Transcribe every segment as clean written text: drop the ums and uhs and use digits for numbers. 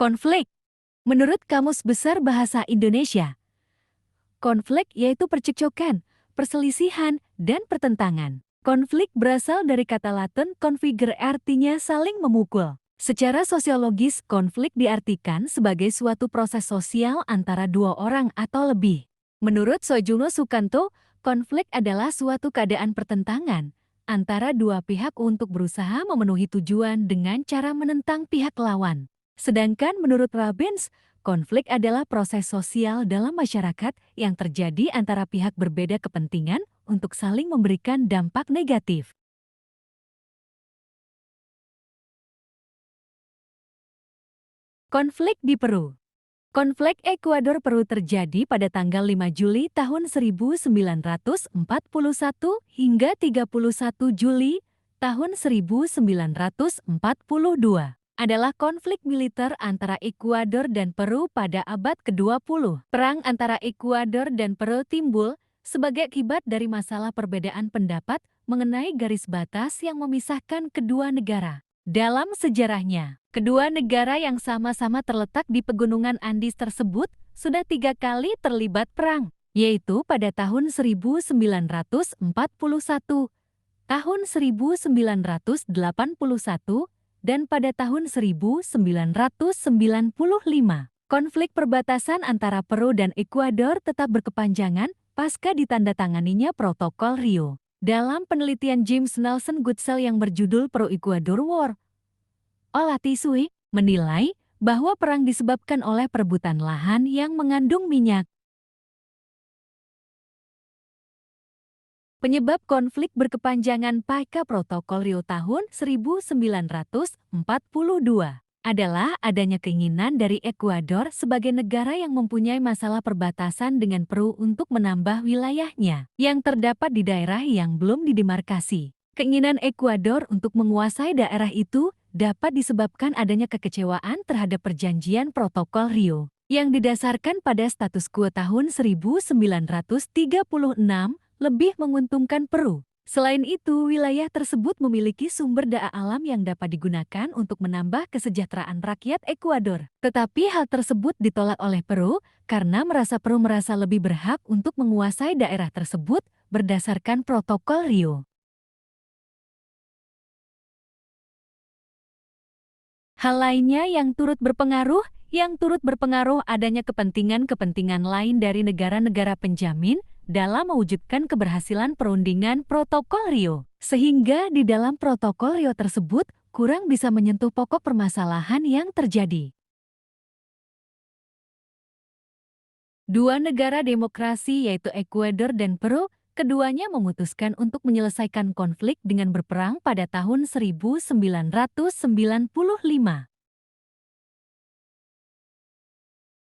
Konflik. Menurut Kamus Besar Bahasa Indonesia, konflik yaitu percekcokan, perselisihan, dan pertentangan. Konflik berasal dari kata Latin configere, artinya saling memukul. Secara sosiologis, konflik diartikan sebagai suatu proses sosial antara dua orang atau lebih. Menurut Soejono Sukanto, konflik adalah suatu keadaan pertentangan antara dua pihak untuk berusaha memenuhi tujuan dengan cara menentang pihak lawan. Sedangkan menurut Rabens, konflik adalah proses sosial dalam masyarakat yang terjadi antara pihak berbeda kepentingan untuk saling memberikan dampak negatif. Konflik di Peru. Konflik Ekuador-Peru terjadi pada tanggal 5 Juli tahun 1941 hingga 31 Juli tahun 1942. Adalah konflik militer antara Ekuador dan Peru pada abad ke-20. Perang antara Ekuador dan Peru timbul sebagai akibat dari masalah perbedaan pendapat mengenai garis batas yang memisahkan kedua negara. Dalam sejarahnya, kedua negara yang sama-sama terletak di pegunungan Andes tersebut sudah 3 kali terlibat perang, yaitu pada tahun 1941, tahun 1981, dan pada tahun 1995. Konflik perbatasan antara Peru dan Ekuador tetap berkepanjangan pasca ditandatanganinya Protokol Rio. Dalam penelitian James Nelson Goodsell yang berjudul Peru-Ecuador War, Olatisui menilai bahwa perang disebabkan oleh perebutan lahan yang mengandung minyak. Penyebab konflik berkepanjangan pasca Protokol Rio tahun 1942 adalah adanya keinginan dari Ekuador sebagai negara yang mempunyai masalah perbatasan dengan Peru untuk menambah wilayahnya yang terdapat di daerah yang belum didemarkasi. Keinginan Ekuador untuk menguasai daerah itu dapat disebabkan adanya kekecewaan terhadap perjanjian Protokol Rio yang didasarkan pada status quo tahun 1936 lebih menguntungkan Peru. Selain itu, wilayah tersebut memiliki sumber daya alam yang dapat digunakan untuk menambah kesejahteraan rakyat Ekuador. Tetapi hal tersebut ditolak oleh Peru karena Peru merasa lebih berhak untuk menguasai daerah tersebut berdasarkan Protokol Rio. Hal lainnya yang turut berpengaruh adanya kepentingan-kepentingan lain dari negara-negara penjamin dalam mewujudkan keberhasilan perundingan Protokol Rio. Sehingga di dalam Protokol Rio tersebut kurang bisa menyentuh pokok permasalahan yang terjadi. Dua negara demokrasi yaitu Ekuador dan Peru, keduanya memutuskan untuk menyelesaikan konflik dengan berperang pada tahun 1995.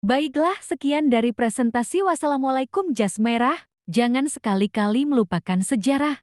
Baiklah, sekian dari presentasi. Wassalamualaikum. Jas merah, jangan sekali-kali melupakan sejarah.